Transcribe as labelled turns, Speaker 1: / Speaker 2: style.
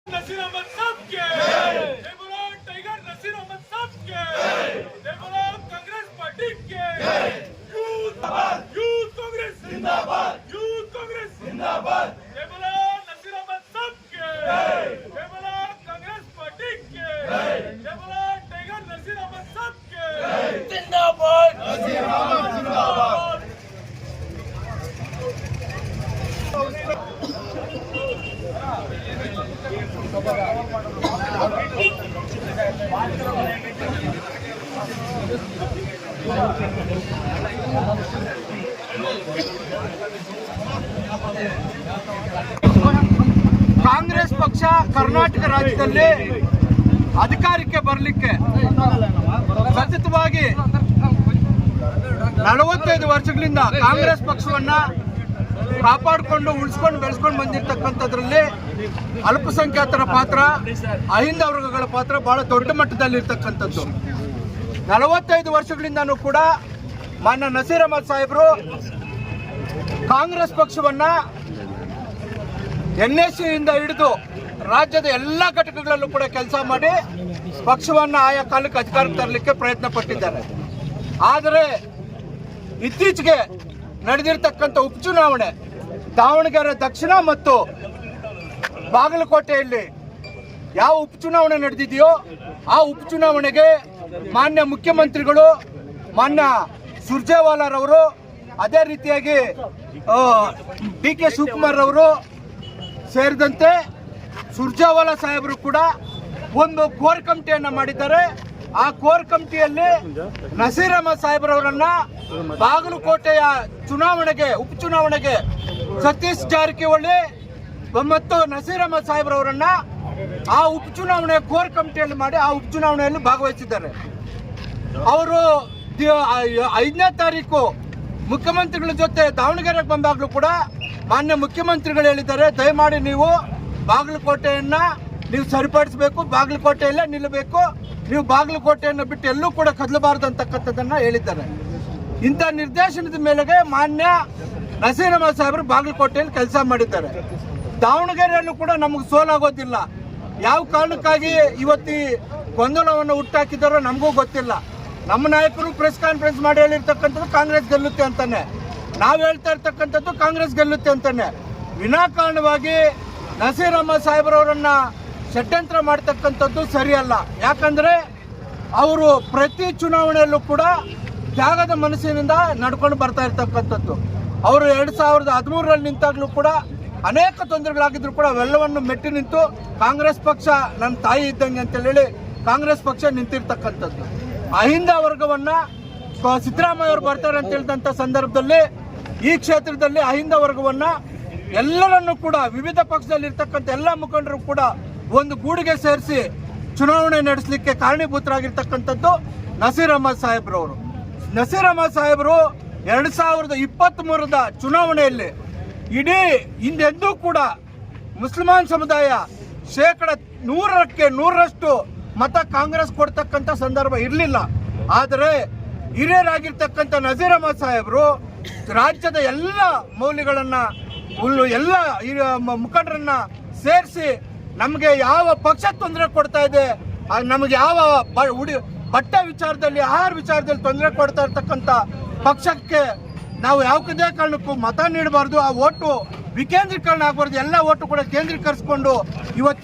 Speaker 1: नसीर अहमद साहब के जय बोलो टाइगर नसीर अहमद साहब के जय बोलो कांग्रेस पार्टी के यूथ कांग्रेस जिंदाबाद यूथ कांग्रेस जिंदाबाद जय बोलो नसीर अहमद साहब के जय बोलो कांग्रेस पार्टी के जय बोलो टाइगर नसीर अहमद साहब के जिंदाबाद नसीर अहमद जिंदाबाद।
Speaker 2: ಕಾಂಗ್ರೆಸ್ ಪಕ್ಷ ಕರ್ನಾಟಕ ರಾಜ್ಯದಲ್ಲಿ ಅಧಿಕಾರಕ್ಕೆ ಬರಲಿಕ್ಕೆ ಸತತವಾಗಿ 45 ವರ್ಷಗಳಿಂದ ಕಾಂಗ್ರೆಸ್ ಪಕ್ಷವನ್ನ ಕಾಪಾಡಿಕೊಂಡು ಉಳಿಸ್ಕೊಂಡು ಬೆಳೆಸ್ಕೊಂಡು ಬಂದಿರತಕ್ಕಂಥದ್ರಲ್ಲಿ ಅಲ್ಪಸಂಖ್ಯಾತರ ಪಾತ್ರ, ಅಹಿಂದ ವರ್ಗಗಳ ಪಾತ್ರ ಬಹಳ ದೊಡ್ಡ ಮಟ್ಟದಲ್ಲಿ ಇರ್ತಕ್ಕಂಥದ್ದು. 45 ವರ್ಷಗಳಿಂದನೂ ಕೂಡ ಮಾನ್ಯ ನಸೀರ್ ಅಹಮದ್ ಸಾಹೇಬರು ಕಾಂಗ್ರೆಸ್ ಪಕ್ಷವನ್ನ NSCಯಿಂದ ಹಿಡಿದು ರಾಜ್ಯದ ಎಲ್ಲ ಘಟಕಗಳಲ್ಲೂ ಕೂಡ ಕೆಲಸ ಮಾಡಿ ಪಕ್ಷವನ್ನ ಆಯಾ ಕಾಲಕ್ಕೆ ಅಧಿಕಾರಕ್ಕೆ ತರಲಿಕ್ಕೆ ಪ್ರಯತ್ನ ಪಟ್ಟಿದ್ದಾರೆ. ಆದರೆ ಇತ್ತೀಚೆಗೆ ನಡೆದಿರ್ತಕ್ಕಂಥ ಉಪಚುನಾವಣೆ ದಾವಣಗೆರೆ ದಕ್ಷಿಣ ಮತ್ತು ಬಾಗಲಕೋಟೆಯಲ್ಲಿ ಯಾವ ಉಪಚುನಾವಣೆ ನಡೆದಿದೆಯೋ ಆ ಉಪಚುನಾವಣೆಗೆ ಮಾನ್ಯ ಮುಖ್ಯಮಂತ್ರಿಗಳು, ಮಾನ್ಯ ಸುರ್ಜೇವಾಲಾರವರು, ಅದೇ ರೀತಿಯಾಗಿ DK ಶಿವಕುಮಾರ್ ಅವರು ಸೇರಿದಂತೆ ಸುರ್ಜೇವಾಲಾ ಸಾಹೇಬರು ಕೂಡ ಒಂದು ಕೋರ್ ಕಮಿಟಿಯನ್ನ ಮಾಡಿದ್ದಾರೆ. ಆ ಕೋರ್ ಕಮಿಟಿಯಲ್ಲಿ ನಸೀರ್ ಅಹಮದ್ ಸಾಹೇಬ್ರವರನ್ನ ಬಾಗಲಕೋಟೆಯ ಚುನಾವಣೆಗೆ ಉಪಚುನಾವಣೆಗೆ ಸತೀಶ್ ಜಾರಕಿಹೊಳಿ ಮತ್ತು ನಸೀರ್ ಅಹಮದ್ ಸಾಹೇಬ್ರವರನ್ನ ಆ ಉಪಚುನಾವಣೆ ಕೋರ್ ಕಮಿಟಿಯಲ್ಲಿ ಮಾಡಿ ಆ ಉಪಚುನಾವಣೆಯಲ್ಲಿ ಭಾಗವಹಿಸಿದ್ದಾರೆ. ಅವರು 5ನೇ ತಾರೀಕು ಮುಖ್ಯಮಂತ್ರಿಗಳ ಜೊತೆ ದಾವಣಗೆರೆಗೆ ಬಂದಾಗಲೂ ಕೂಡ ಮಾನ್ಯ ಮುಖ್ಯಮಂತ್ರಿಗಳು ಹೇಳಿದ್ದಾರೆ, ದಯಮಾಡಿ ನೀವು ಬಾಗಲಕೋಟೆಯನ್ನ ನೀವು ಸರಿಪಡಿಸಬೇಕು, ಬಾಗಲಕೋಟೆಯಲ್ಲೇ ನಿಲ್ಲಬೇಕು, ನೀವು ಬಾಗಲಕೋಟೆಯನ್ನು ಬಿಟ್ಟು ಎಲ್ಲೂ ಕೂಡ ಕದಲಬಾರದು ಅಂತಕ್ಕಂಥದ್ದನ್ನ ಹೇಳಿದ್ದಾರೆ. ಇಂಥ ನಿರ್ದೇಶನದ ಮೇಲೆಗೆ ಮಾನ್ಯ ನಸೀರ್ ಅಹಮದ್ ಸಾಹೇಬರು ಬಾಗಲಕೋಟೆಯಲ್ಲಿ ಕೆಲಸ ಮಾಡಿದ್ದಾರೆ. ದಾವಣಗೆರೆಯಲ್ಲೂ ಕೂಡ ನಮಗೆ ಸೋಲಾಗೋದಿಲ್ಲ. ಯಾವ ಕಾರಣಕ್ಕಾಗಿ ಇವತ್ತು ಗೊಂದಲವನ್ನು ಹುಟ್ಟಾಕಿದಾರೋ ನಮಗೂ ಗೊತ್ತಿಲ್ಲ. ನಮ್ಮ ನಾಯಕರು ಪ್ರೆಸ್ ಕಾನ್ಫರೆನ್ಸ್ ಮಾಡಿ ಹೇಳಿರ್ತಕ್ಕಂಥದ್ದು ಕಾಂಗ್ರೆಸ್ ಗೆಲ್ಲುತ್ತೆ ಅಂತಾನೆ, ನಾವು ಹೇಳ್ತಾ ಇರ್ತಕ್ಕಂಥದ್ದು ಕಾಂಗ್ರೆಸ್ ಗೆಲ್ಲುತ್ತೆ ಅಂತಾನೆ. ವಿನಾಕಾರಣವಾಗಿ ನಸೀರ್ ಅಹಮದ್ ಸಾಹೇಬ್ರವರನ್ನ ಷಡ್ಯಂತ್ರ ಮಾಡ್ತಕ್ಕಂಥದ್ದು ಸರಿಯಲ್ಲ. ಯಾಕಂದ್ರೆ ಅವರು ಪ್ರತಿ ಚುನಾವಣೆಯಲ್ಲೂ ಕೂಡ ತ್ಯಾಗದ ಮನಸ್ಸಿನಿಂದ ನಡ್ಕೊಂಡು ಬರ್ತಾ ಇರ್ತಕ್ಕಂಥದ್ದು. ಅವರು 2013ರಲ್ಲಿ ನಿಂತಾಗ್ಲೂ ಕೂಡ ಅನೇಕ ತೊಂದರೆಗಳಾಗಿದ್ರು ಕೂಡ ಅವೆಲ್ಲವನ್ನು ಮೆಟ್ಟಿ ನಿಂತು ಕಾಂಗ್ರೆಸ್ ಪಕ್ಷ ನನ್ನ ತಾಯಿ ಇದ್ದಂಗೆ ಅಂತ ಹೇಳಿ ಕಾಂಗ್ರೆಸ್ ಪಕ್ಷ ನಿಂತಿರ್ತಕ್ಕಂಥದ್ದು. ಅಹಿಂದ ವರ್ಗವನ್ನ ಸಿದ್ದರಾಮಯ್ಯ ಅವರು ಬರ್ತಾರೆ ಅಂತ ಹೇಳಿದಂಥ ಸಂದರ್ಭದಲ್ಲಿ ಈ ಕ್ಷೇತ್ರದಲ್ಲಿ ಅಹಿಂದ ವರ್ಗವನ್ನ ಎಲ್ಲರನ್ನೂ ಕೂಡ ವಿವಿಧ ಪಕ್ಷದಲ್ಲಿ ಇರ್ತಕ್ಕಂಥ ಎಲ್ಲ ಮುಖಂಡರು ಕೂಡ ಒಂದು ಗೂಡಿಗೆ ಸೇರಿಸಿ ಚುನಾವಣೆ ನಡೆಸಲಿಕ್ಕೆ ಕಾರಣೀಭೂತರಾಗಿರ್ತಕ್ಕಂಥದ್ದು ನಸೀರ್ ಅಹಮದ್ ಸಾಹೇಬ್ರವರು. ನಸೀರ್ ಅಹಮದ್ ಸಾಹೇಬರು 2023ರ ಚುನಾವಣೆಯಲ್ಲಿ ಇಡೀ ಹಿಂದೆಂದೂ ಕೂಡ ಮುಸಲ್ಮಾನ್ ಸಮುದಾಯ 100% ಮತ ಕಾಂಗ್ರೆಸ್ ಕೊಡ್ತಕ್ಕಂಥ ಸಂದರ್ಭ ಇರಲಿಲ್ಲ. ಆದರೆ ಹಿರಿಯರಾಗಿರ್ತಕ್ಕಂಥ ನಸೀರ್ ಅಹಮದ್ ಸಾಹೇಬರು ರಾಜ್ಯದ ಎಲ್ಲ ಮೌಲ್ಯಗಳನ್ನ ಎಲ್ಲ ಮುಖಂಡರನ್ನ ಸೇರಿಸಿ ನಮಗೆ ಯಾವ ಪಕ್ಷ ತೊಂದರೆ ಕೊಡ್ತಾ ಇದೆ, ನಮಗೆ ಯಾವ ಬಟ್ಟೆ ವಿಚಾರದಲ್ಲಿ, ಆಹಾರ ವಿಚಾರದಲ್ಲಿ ತೊಂದರೆ ಕೊಡ್ತಾ ಇರ್ತಕ್ಕಂಥ ಪಕ್ಷಕ್ಕೆ ನಾವು ಯಾವುದೇ ಕಾರಣಕ್ಕೂ ಮತ ನೀಡಬಾರ್ದು. ಆ ಓಟು ವಿಕೇಂದ್ರೀಕರಣ ಆಗಬಾರ್ದು. ಎಲ್ಲ ಓಟು ಕೂಡ ಕೇಂದ್ರೀಕರಿಸಿಕೊಂಡು ಇವತ್ತು